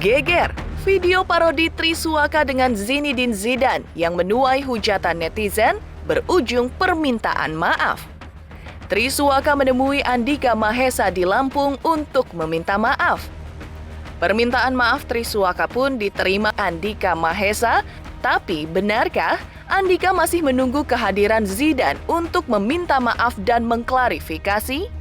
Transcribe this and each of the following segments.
Geger, video parodi Triswaka dengan Zinedine Zidane yang menuai hujatan netizen berujung permintaan maaf. Triswaka menemui Andika Mahesa di Lampung untuk meminta maaf. Permintaan maaf Triswaka pun diterima Andika Mahesa, tapi benarkah Andika masih menunggu kehadiran Zidane untuk meminta maaf dan mengklarifikasi?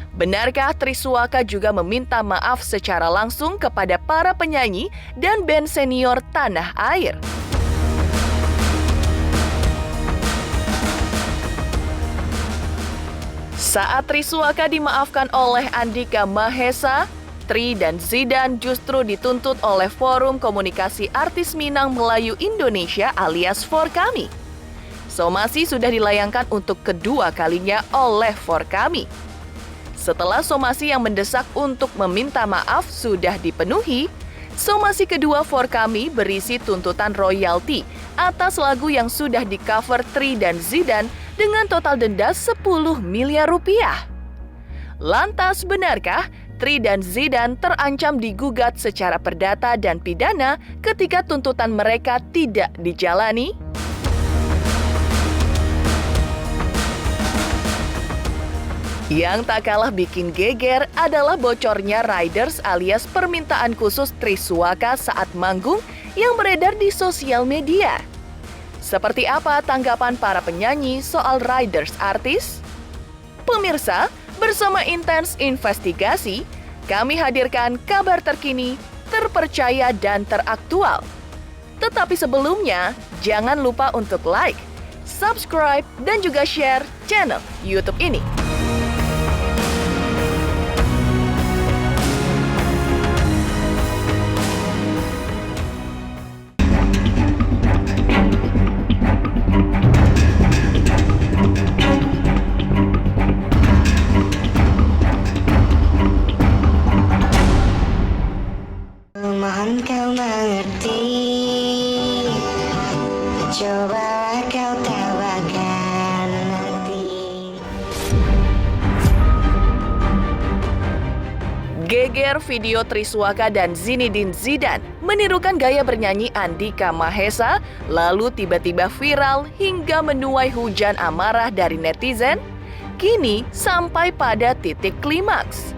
Benarkah Triswaka juga meminta maaf secara langsung kepada para penyanyi dan band senior tanah air? Saat Triswaka dimaafkan oleh Andika Mahesa, Tri dan Zidane justru dituntut oleh Forum Komunikasi Artis Minang Melayu Indonesia alias Forkami. Somasi sudah dilayangkan untuk kedua kalinya oleh Forkami. Setelah somasi yang mendesak untuk meminta maaf sudah dipenuhi, somasi kedua Forkami berisi tuntutan royalti atas lagu yang sudah di-cover Tri dan Zidane dengan total denda 10 miliar rupiah. Lantas benarkah Tri dan Zidane terancam digugat secara perdata dan pidana ketika tuntutan mereka tidak dijalani? Yang tak kalah bikin geger adalah bocornya riders alias permintaan khusus Triswaka saat manggung yang beredar di sosial media. Seperti apa tanggapan para penyanyi soal riders artis? Pemirsa, bersama Intens Investigasi, kami hadirkan kabar terkini, terpercaya dan teraktual. Tetapi sebelumnya, jangan lupa untuk like, subscribe, dan juga share channel YouTube ini. Mohon kau mengerti, coba kau tawarkan nanti. Geger video Triswaka dan Zinedine Zidane menirukan gaya bernyanyi Andika Mahesa, lalu tiba-tiba viral hingga menuai hujan amarah dari netizen, kini sampai pada titik klimaks.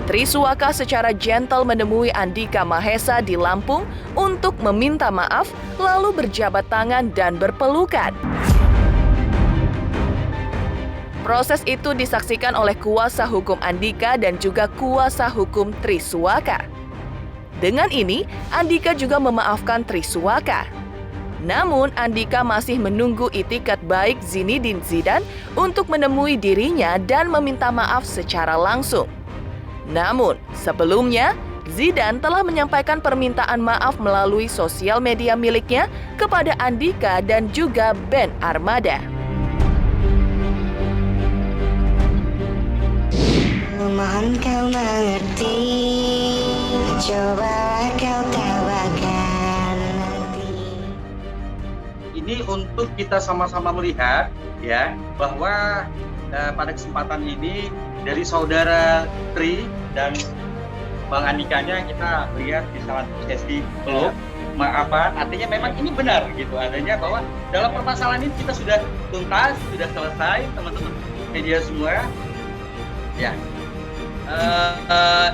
Triswaka secara gentle menemui Andika Mahesa di Lampung untuk meminta maaf, lalu berjabat tangan dan berpelukan. Proses itu disaksikan oleh kuasa hukum Andika dan juga kuasa hukum Triswaka. Dengan ini, Andika juga memaafkan Triswaka. Namun, Andika masih menunggu itikat baik Zinedine Zidane untuk menemui dirinya dan meminta maaf secara langsung. Namun, sebelumnya, Zidane telah menyampaikan permintaan maaf melalui sosial media miliknya kepada Andika dan juga band Armada. Mohon kau mengerti, coba kau tawarkan nanti. Ini untuk kita sama-sama melihat ya bahwa pada kesempatan ini dari saudara Tri dan Bang Andikanya kita lihat di salah satu sesi peluk maafan, artinya memang ini benar gitu, adanya bahwa dalam permasalahan ini kita sudah tuntas, sudah selesai, teman-teman media semua ya.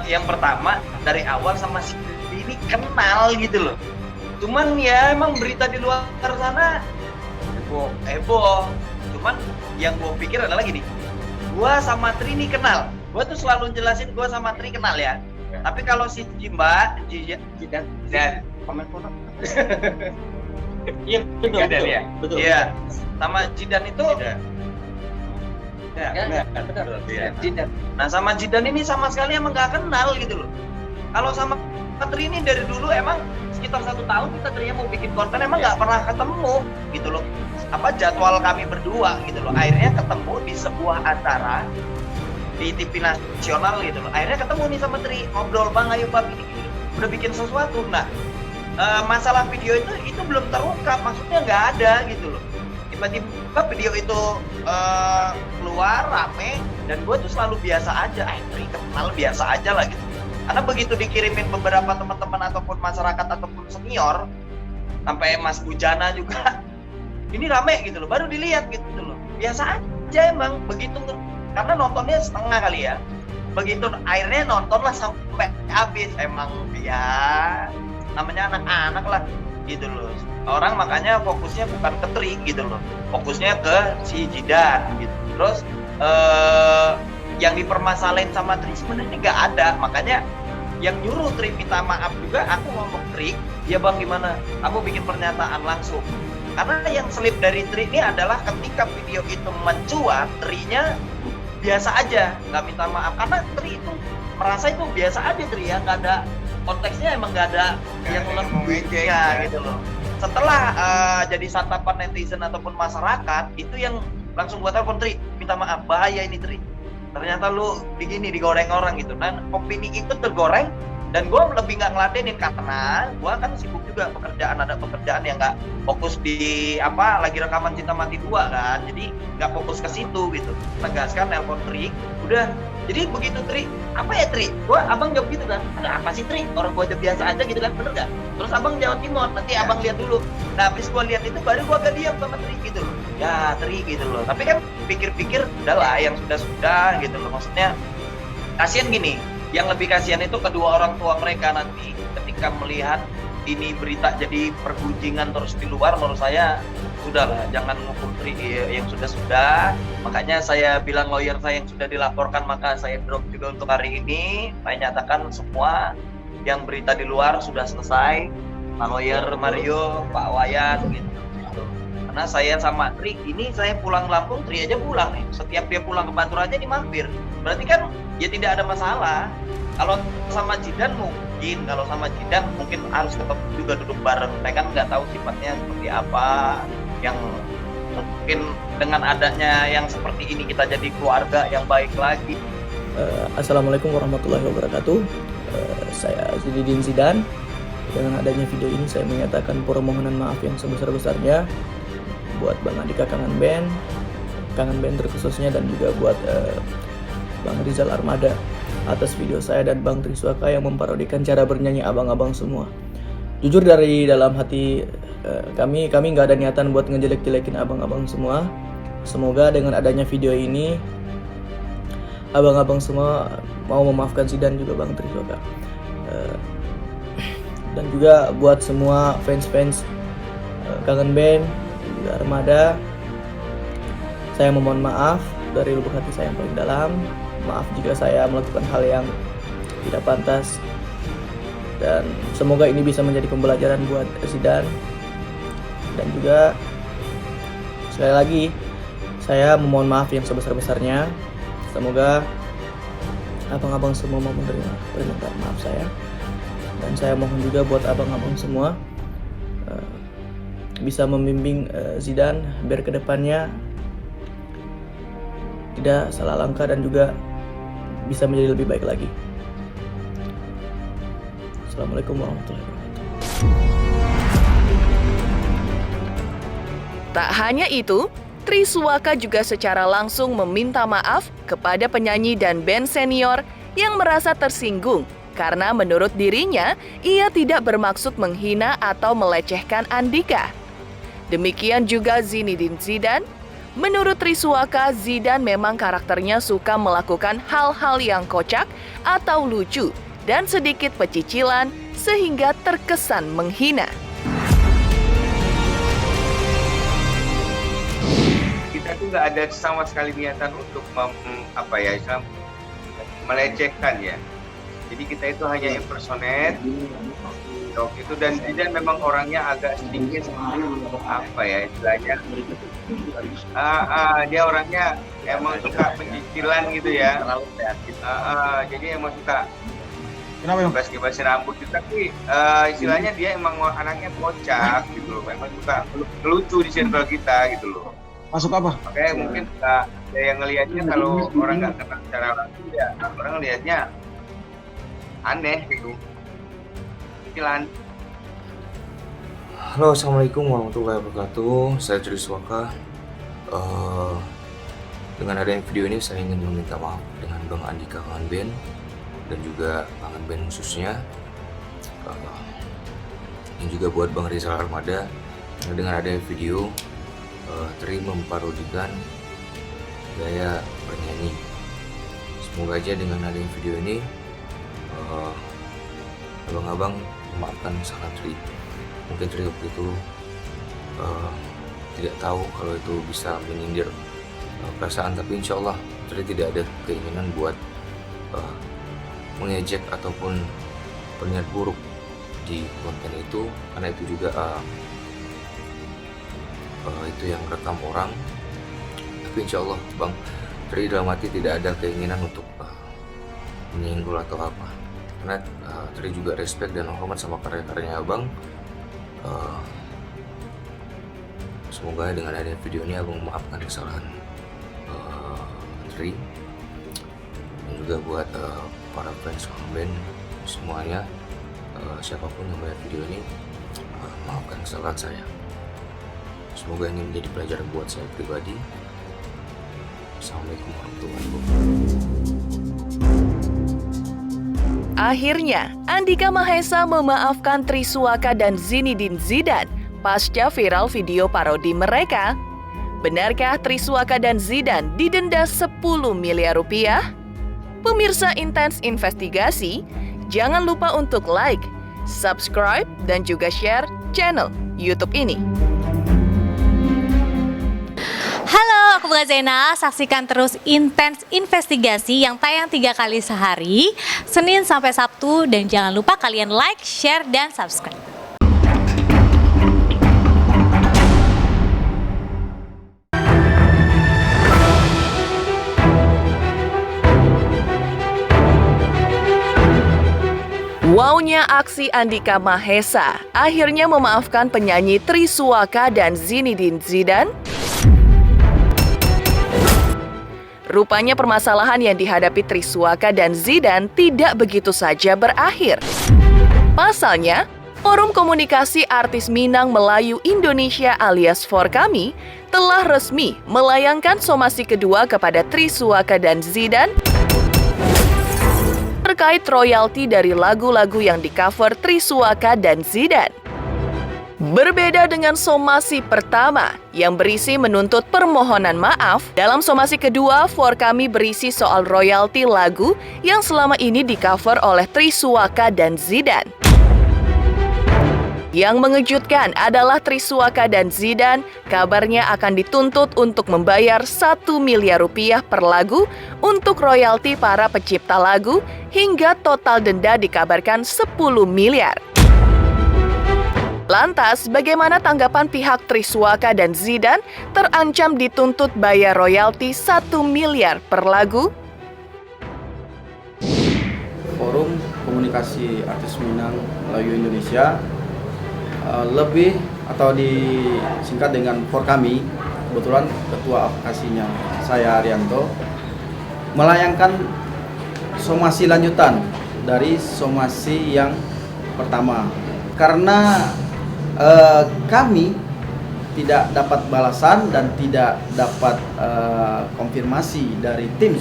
Yang pertama dari awal sama si ini kenal gitu loh, cuman ya emang berita di luar sana heboh. Cuman yang gue pikir adalah gini, gue sama Tri ini kenal, gue tuh selalu jelasin gue sama Tri kenal ya. Tapi kalau si Jidan komen foto, iya betul ya, betul. Iya, sama Jidan itu. Jidan. Nah sama Jidan ini sama sekali emang nggak kenal gitu loh. Kalau sama Tri ini dari dulu emang sekitar 1 tahun kita Trinya mau bikin konten emang nggak pernah ketemu gitu loh. Apa jadwal kami berdua gitu loh. Akhirnya ketemu di sebuah acara di TV nasional gitu loh. Akhirnya ketemu nih sama Tri, ngobrol, bang ayo bang ini udah bikin sesuatu. Nah masalah video itu belum terungkap, maksudnya nggak ada gitu loh. tiba-tiba video itu keluar rame, dan gue tuh selalu biasa aja, Tri kenal biasa aja lah gitu. Karena begitu dikirimin beberapa teman-teman ataupun masyarakat ataupun senior, sampai Mas Bujana juga, ini rame gitu loh, baru dilihat gitu loh. Biasa aja emang begitu, karena nontonnya setengah kali ya. Begitu akhirnya nontonlah sampai habis, emang ya namanya anak-anak lah gitu loh. Orang makanya fokusnya bukan ke Tri gitu loh, fokusnya ke si Zidan gitu. Terus yang dipermasalahin sama Tri sebenarnya nggak ada, makanya yang nyuruh Tri minta maaf juga aku ngomong, Tri ya bang gimana, aku bikin pernyataan langsung. Karena yang selip dari Tri ini adalah ketika video itu mencuat, Tri-nya biasa aja, nggak minta maaf. Karena Tri itu merasa itu biasa aja, Tri ya, nggak ada konteksnya, emang nggak ada yang lebih ya gitu loh. Setelah jadi santapan netizen ataupun masyarakat, itu yang langsung gua telepon, Tri minta maaf, bahaya ini Tri, ternyata lu begini digoreng orang gitu. Dan opini itu tergoreng, dan gue lebih nggak ngeladenin karena gue kan sibuk juga ada pekerjaan yang nggak fokus di lagi rekaman Cinta Mati 2 kan, jadi nggak fokus ke situ gitu. Tegaskan, nelpon Tri, udah. Jadi begitu Tri, apa ya Tri? Abang jawab gitu kan, ada apa sih Tri? Orang gue aja biasa aja gitu kan, bener gak? Terus abang jawab Timon, nanti abang lihat dulu. Nah habis gue lihat itu baru gue agak diam sama Tri gitu loh. Ya Tri gitu loh. Tapi kan pikir-pikir, udahlah yang sudah-sudah gitu loh. Maksudnya kasihan gini, yang lebih kasihan itu kedua orang tua mereka nanti ketika melihat ini berita jadi pergunjingan terus di luar. Menurut saya sudahlah, jangan ngukur Tri yang sudah-sudah. Makanya saya bilang lawyer saya yang sudah dilaporkan, maka saya drop juga untuk hari ini. Saya nyatakan semua yang berita di luar sudah selesai. Pak lawyer Mario, Pak Wayan gitu. Karena saya sama Tri, ini saya pulang Lampung, Tri aja pulang nih. Setiap dia pulang ke Bantul aja di mampir. Berarti kan ya tidak ada masalah. Kalau sama Zidan mungkin, kalau sama Zidan mungkin harus tetap juga duduk bareng. Saya kan nggak tahu sifatnya seperti apa. Yang mungkin dengan adanya yang seperti ini kita jadi keluarga yang baik lagi. Assalamualaikum warahmatullahi wabarakatuh. Saya Zidin Zidan. Dengan adanya video ini saya menyatakan permohonan maaf yang sebesar-besarnya buat Bang Andika Kangen Band terkhususnya, dan juga buat Bang Rizal Armada atas video saya dan Bang Triswaka yang memparodikan cara bernyanyi abang-abang semua. Jujur dari dalam hati kami nggak ada niatan buat ngejelek-jelekin abang-abang semua. Semoga dengan adanya video ini abang-abang semua mau memaafkan Zidan juga Bang Triswaka. Dan juga buat semua fans-fans Kangen Band juga Armada, saya memohon maaf dari lubuk hati saya yang paling dalam. Maaf jika saya melakukan hal yang tidak pantas, dan semoga ini bisa menjadi pembelajaran buat Zidan. Dan juga sekali lagi saya memohon maaf yang sebesar-besarnya. Semoga abang-abang semua mau menerima permintaan maaf saya. Dan saya mohon juga buat abang-abang semua bisa membimbing Zidan biar kedepannya tidak salah langkah dan juga bisa menjadi lebih baik lagi. Assalamualaikum warahmatullahi wabarakatuh. Tak hanya itu, Triswaka juga secara langsung meminta maaf kepada penyanyi dan band senior yang merasa tersinggung karena menurut dirinya, ia tidak bermaksud menghina atau melecehkan Andika. Demikian juga Zinedine Zidane. Menurut Triswaka, Zidan memang karakternya suka melakukan hal-hal yang kocak atau lucu dan sedikit pecicilan sehingga terkesan menghina. Kita tuh nggak ada sama sekali niatan untuk melecehkan ya. Jadi kita itu hanya impersonate itu, dan Zidan memang orangnya agak sedikit istilahnya dia orangnya emang suka pencicilan gitu ya. Jadi emang suka bebas rambut gitu, tapi istilahnya dia emang anaknya kocak gitu loh, memang suka lucu di circle kita gitu loh. Masuk apa? Makanya mungkin ada yang ngelihatnya, kalau orang nggak kenal secara langsung ya orang ngelihatnya aneh gitu. Halo, assalamualaikum warahmatullahi wabarakatuh. Saya Triswaka. Dengan adanya video ini saya ingin meminta maaf dengan Bang Andika Kangen Band dan juga Kangen Band khususnya, dan juga buat Bang Rizal Armada. Dengan adanya video Tri memparodikan gaya bernyanyi. Semoga aja dengan adanya video ini abang-abang memaafkan kesalahan Tri. Mungkin Tri waktu itu tidak tahu kalau itu bisa menyindir perasaan, tapi insya Allah Tri tidak ada keinginan buat mengejek ataupun berniat buruk di konten itu, karena itu juga itu yang rekam orang. Tapi insya Allah Bang Tri dalam hati tidak ada keinginan untuk menyinggol atau apa, karena Tri juga respect dan hormat sama karya-karyanya Abang. Semoga dengan adanya video ini Abang memaafkan kesalahan Tri, dan juga buat para fans Kangen Band semuanya, siapapun yang melihat video ini, maafkan kesalahan saya. Semoga ini menjadi pelajaran buat saya pribadi. Assalamualaikum warahmatullahi wabarakatuh. Akhirnya, Andika Mahesa memaafkan Triswaka dan Zinedine Zidane pasca viral video parodi mereka. Benarkah Triswaka dan Zidane didenda 10 miliar rupiah? Pemirsa Intens Investigasi, jangan lupa untuk like, subscribe, dan juga share channel YouTube ini. Halo, aku Bunga Zena. Saksikan terus Intens Investigasi yang tayang 3 kali sehari, Senin sampai Sabtu, dan jangan lupa kalian like, share, dan subscribe. Wownya aksi Andika Mahesa akhirnya memaafkan penyanyi Triswaka dan Zinedine Zidane. Rupanya permasalahan yang dihadapi Triswaka dan Zidane tidak begitu saja berakhir. Pasalnya, Forum Komunikasi Artis Minang Melayu Indonesia alias Forkami telah resmi melayangkan somasi kedua kepada Triswaka dan Zidane terkait royalti dari lagu-lagu yang di-cover Triswaka dan Zidane. Berbeda dengan somasi pertama yang berisi menuntut permohonan maaf, dalam somasi kedua Forkami berisi soal royalti lagu yang selama ini di-cover oleh Triswaka dan Zidane. Yang mengejutkan adalah Triswaka dan Zidane kabarnya akan dituntut untuk membayar 1 miliar rupiah per lagu untuk royalti para pencipta lagu, hingga total denda dikabarkan 10 miliar. Lantas, bagaimana tanggapan pihak Triswaka dan Zidane terancam dituntut bayar royalti 1 miliar per lagu? Forum Komunikasi Artis Minang Melayu Indonesia, lebih atau disingkat dengan Forkami, kebetulan ketua advokasinya saya Arianto, melayangkan somasi lanjutan dari somasi yang pertama, karena kami tidak dapat balasan dan tidak dapat konfirmasi dari tim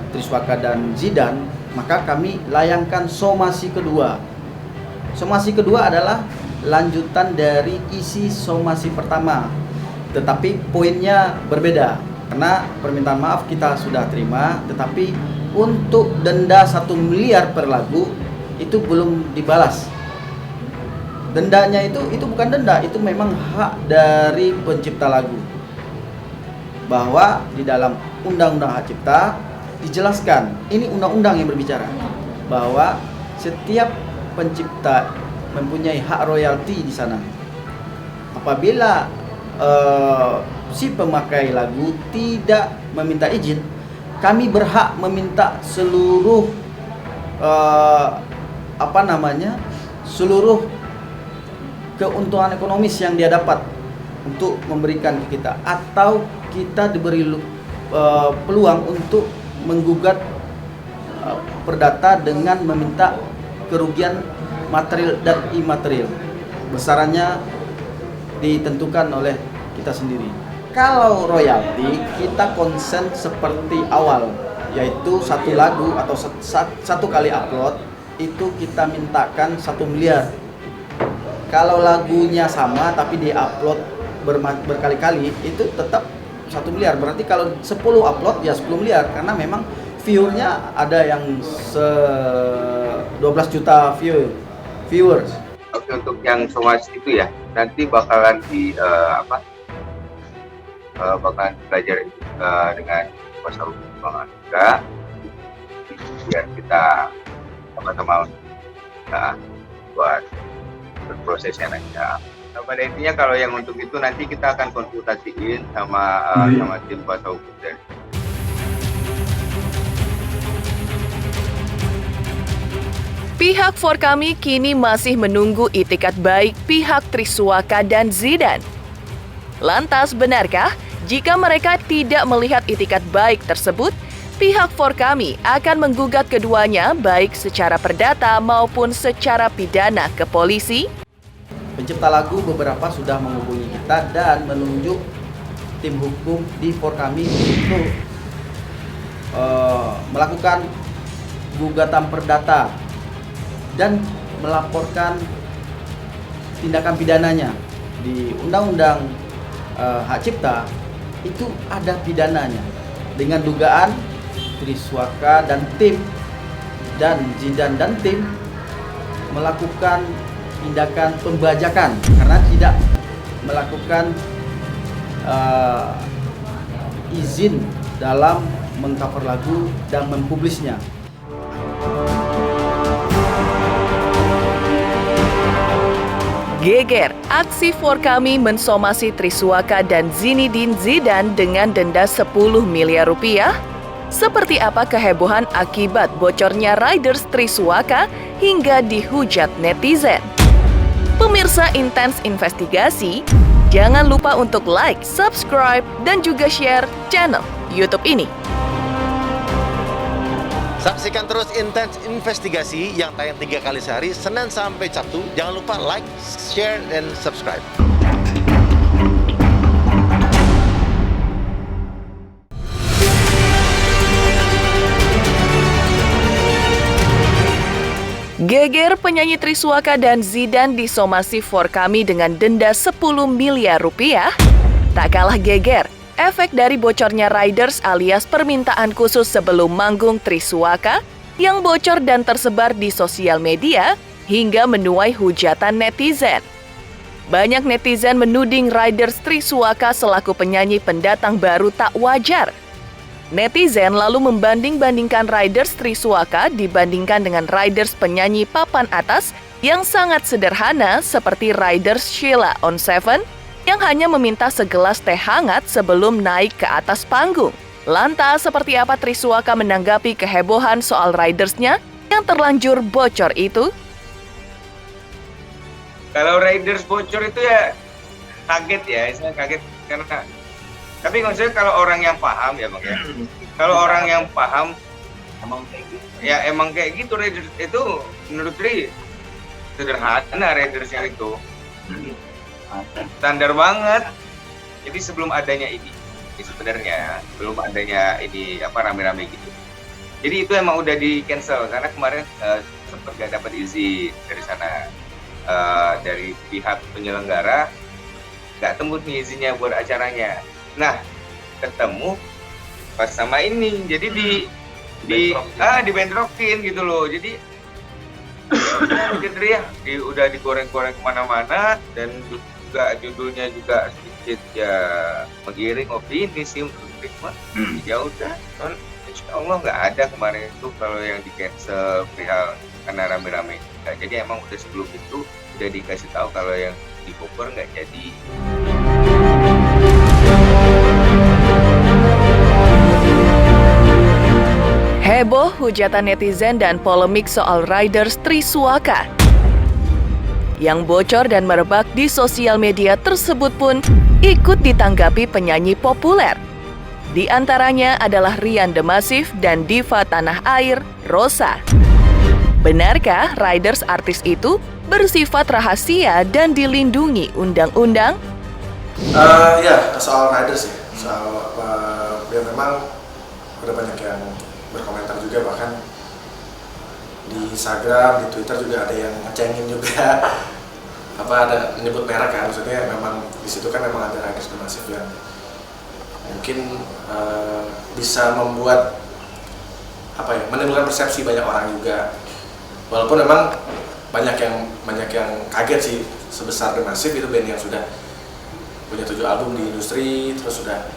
Triswaka dan Zidane, maka kami layangkan somasi kedua. Somasi kedua adalah lanjutan dari isi somasi pertama, tetapi poinnya berbeda. Karena permintaan maaf kita sudah terima, tetapi untuk denda 1 miliar per lagu itu belum dibalas. Dendanya itu bukan denda, itu memang hak dari pencipta lagu. Bahwa di dalam Undang-Undang Hak Cipta dijelaskan, ini undang-undang yang berbicara, bahwa setiap pencipta mempunyai hak royalti di sana. Apabila si pemakai lagu tidak meminta izin, kami berhak meminta seluruh seluruh keuntungan ekonomis yang dia dapat untuk memberikan ke kita, atau kita diberi peluang untuk menggugat perdata dengan meminta kerugian material dan imaterial. besarannya ditentukan oleh kita sendiri. Kalau royalti kita konsen seperti awal, yaitu satu lagu atau satu kali upload itu kita mintakan 1 miliar. Kalau lagunya sama tapi di-upload berkali-kali itu tetap 1 miliar. Berarti kalau 10 upload ya 10 miliar karena memang viewernya ada yang 12 juta viewers. Oke, untuk yang somasi itu ya nanti bakalan bakalan belajar dengan kuasa hukum Bang Andika biar kita sama-sama buat berprosesnya nanti. Nah, pada intinya kalau yang untuk itu nanti kita akan konsultasiin sama tim kuasa hukum dari. Pihak Forkami kini masih menunggu itikat baik pihak Triswaka dan Zidan. Lantas benarkah jika mereka tidak melihat itikat baik tersebut, pihak Forkami akan menggugat keduanya baik secara perdata maupun secara pidana ke polisi? Pencipta lagu beberapa sudah menghubungi kita dan menunjuk tim hukum di Forkami untuk melakukan gugatan perdata dan melaporkan tindakan pidananya. Di Undang-Undang Hak Cipta itu ada pidananya dengan dugaan Triswaka dan tim dan Zidan dan tim melakukan tindakan pembajakan karena tidak melakukan izin dalam mengcover lagu dan mempublisnya. Geger, aksi Forkami mensomasi Triswaka dan Zinedine Zidane dengan denda 10 miliar rupiah? Seperti apa kehebohan akibat bocornya riders Triswaka hingga dihujat netizen? Pemirsa Intens Investigasi, jangan lupa untuk like, subscribe, dan juga share channel YouTube ini. Saksikan terus Intens Investigasi yang tayang 3 kali sehari, Senin sampai Sabtu. Jangan lupa like, share, dan subscribe. Geger penyanyi Triswaka dan Zidane disomasi Forkami dengan denda 10 miliar rupiah. Tak kalah geger, efek dari bocornya riders alias permintaan khusus sebelum manggung Triswaka yang bocor dan tersebar di sosial media hingga menuai hujatan netizen. Banyak netizen menuding riders Triswaka selaku penyanyi pendatang baru tak wajar. Netizen lalu membanding-bandingkan riders Triswaka dibandingkan dengan riders penyanyi papan atas yang sangat sederhana seperti riders Sheila on 7 yang hanya meminta segelas teh hangat sebelum naik ke atas panggung. Lantas, seperti apa Triswaka menanggapi kehebohan soal ridersnya yang terlanjur bocor itu? Kalau riders bocor itu ya kaget ya, saya kaget karena tapi maksudnya kalau orang yang paham ya Bang ya. Kalau orang yang paham emang kayak gitu riders itu menurut Tri sederhana ridersnya itu. Standar banget. Jadi sebelum adanya ini sebenarnya belum adanya ini rame-rame gitu. Jadi itu emang udah di cancel karena kemarin sempat gak dapat izin dari sana dari pihak penyelenggara, gak tembus nih izinnya buat acaranya. Nah ketemu pas sama ini, jadi dibentrokin gitu loh. Jadi udah digoreng-goreng kemana-mana dan juga judulnya juga sedikit ya mengiring opini sih menurut ya udah insya Allah nggak ada kemarin itu kalau yang di cancel perihal karena rame-rame. Nah, jadi emang udah sebelum itu udah dikasih tahu kalau yang di Bogor nggak jadi. Heboh hujatan netizen dan polemik soal riders Triswaka. Yang bocor dan merebak di sosial media tersebut pun ikut ditanggapi penyanyi populer. Di antaranya adalah Rian The Massive dan diva tanah air, Rosa. Benarkah riders artis itu bersifat rahasia dan dilindungi undang-undang? Ya, soal riders ya, soal ya memang udah banyak yang berkomentar juga, bahkan di Instagram, di Twitter juga ada yang ngecengin juga, ada menyebut merek kan, maksudnya memang di situ kan memang ada riders bermasif yang mungkin bisa membuat menimbulkan persepsi banyak orang juga, walaupun memang banyak yang kaget sih sebesar The Massive itu band yang sudah punya 7 album di industri, terus sudah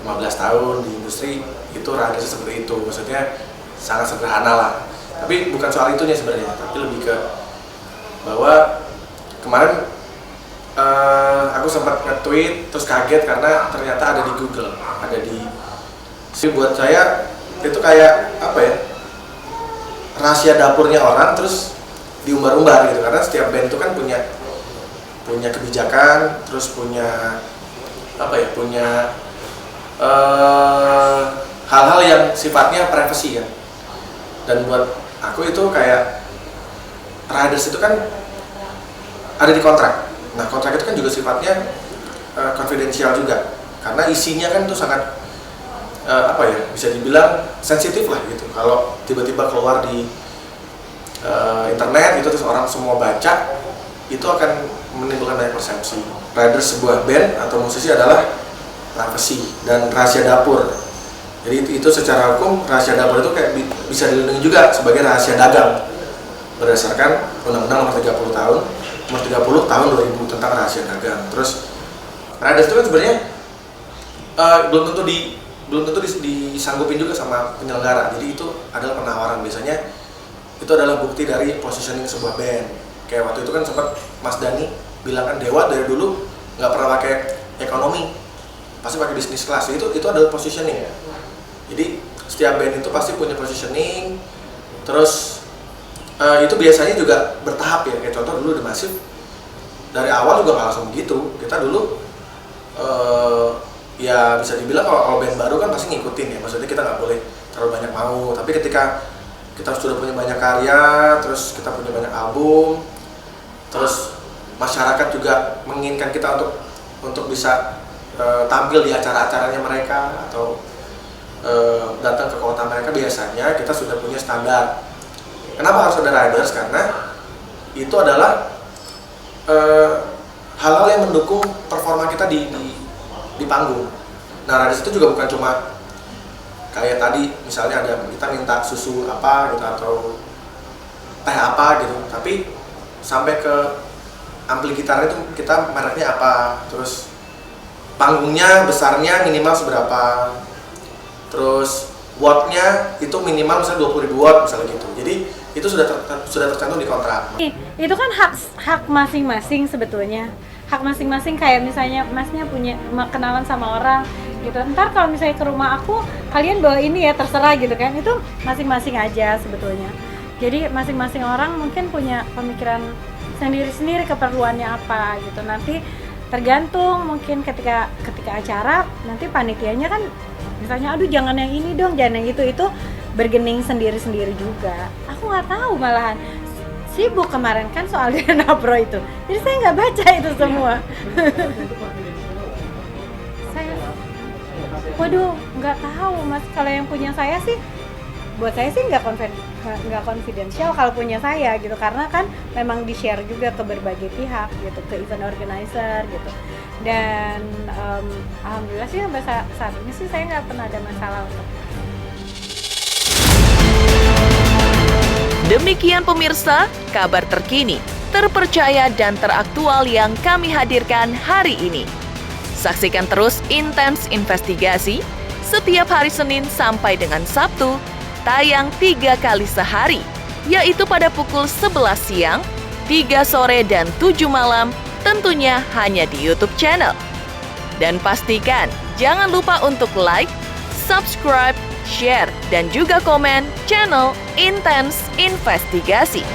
15 tahun di industri, itu riders seperti itu, maksudnya sangat sederhana lah. Tapi bukan soal itunya sebenarnya, tapi lebih ke bahwa kemarin aku sempat nge-tweet terus kaget karena ternyata ada di Google, buat saya itu kayak rahasia dapurnya orang terus diumbar-umbar gitu, karena setiap band itu kan punya kebijakan, terus punya hal-hal yang sifatnya privasi ya. Dan buat aku itu kayak riders itu kan ada di kontrak. Nah, kontrak itu kan juga sifatnya konfidensial juga, karena isinya kan itu sangat bisa dibilang sensitif lah gitu. Kalau tiba-tiba keluar di internet itu terus orang semua baca, itu akan menimbulkan banyak persepsi. Riders sebuah band atau musisi adalah privasi dan rahasia dapur. Jadi itu secara hukum rahasia dapur itu kayak bisa dilindungi juga sebagai rahasia dagang berdasarkan Undang-Undang Nomor 30 Tahun 2000 tentang rahasia dagang. Terus riders itu kan sebenarnya belum tentu disanggupin juga sama penyelenggara. Jadi itu adalah penawaran, biasanya itu adalah bukti dari positioning sebuah band. Kayak waktu itu kan sempat Mas Dhani bilang kan Dewa dari dulu nggak pernah pakai ekonomi, pasti pakai bisnis kelas. Itu adalah positioning ya. Jadi setiap band itu pasti punya positioning. Terus itu biasanya juga bertahap ya. Kayak contoh dulu The Massive dari awal juga nggak langsung begitu. Kita dulu ya bisa dibilang kalau band baru kan pasti ngikutin ya. Maksudnya kita nggak boleh terlalu banyak mau. Tapi ketika kita sudah punya banyak karya, terus kita punya banyak album, terus masyarakat juga menginginkan kita untuk bisa tampil di acara-acaranya mereka atau datang ke kota mereka, biasanya kita sudah punya standar. Kenapa harus ada riders? Karena itu adalah hal-hal yang mendukung performa kita di panggung. Nah, riders itu juga bukan cuma kayak tadi misalnya kita minta susu apa gitu atau teh apa gitu, tapi sampai ke ampli gitar itu kita mereknya apa, terus panggungnya besarnya minimal seberapa, terus wattnya itu minimal misalnya 20.000 watt misalnya gitu. Jadi itu sudah tercantum di kontrak. Itu kan hak masing-masing sebetulnya. Hak masing-masing, kayak misalnya masnya punya kenalan sama orang gitu, ntar kalau misalnya ke rumah aku kalian bawa ini ya, terserah gitu kan, itu masing-masing aja sebetulnya. Jadi masing-masing orang mungkin punya pemikiran sendiri-sendiri keperluannya apa gitu. Nanti tergantung mungkin ketika acara nanti panitianya kan misalnya aduh jangan yang ini dong, jangan yang itu bergening sendiri-sendiri juga. Aku nggak tahu, malahan sibuk kemarin kan soal Dana Pro itu, jadi saya nggak baca itu semua. Waduh, nggak tahu mas. Kalau yang punya saya sih, buat saya sih nggak konfidensial kalau punya saya gitu, karena kan memang di share juga ke berbagai pihak gitu, ke event organizer gitu. Dan alhamdulillah sih sampai saat ini sih saya nggak pernah ada masalah untuk. Demikian pemirsa, kabar terkini, terpercaya dan teraktual yang kami hadirkan hari ini. Saksikan terus Intens Investigasi setiap hari Senin sampai dengan Sabtu, tayang 3 kali sehari, yaitu pada pukul 11 siang, 3 sore, dan 7 malam, tentunya hanya di YouTube channel. Dan pastikan jangan lupa untuk like, subscribe, share, dan juga komen channel Intens Investigasi.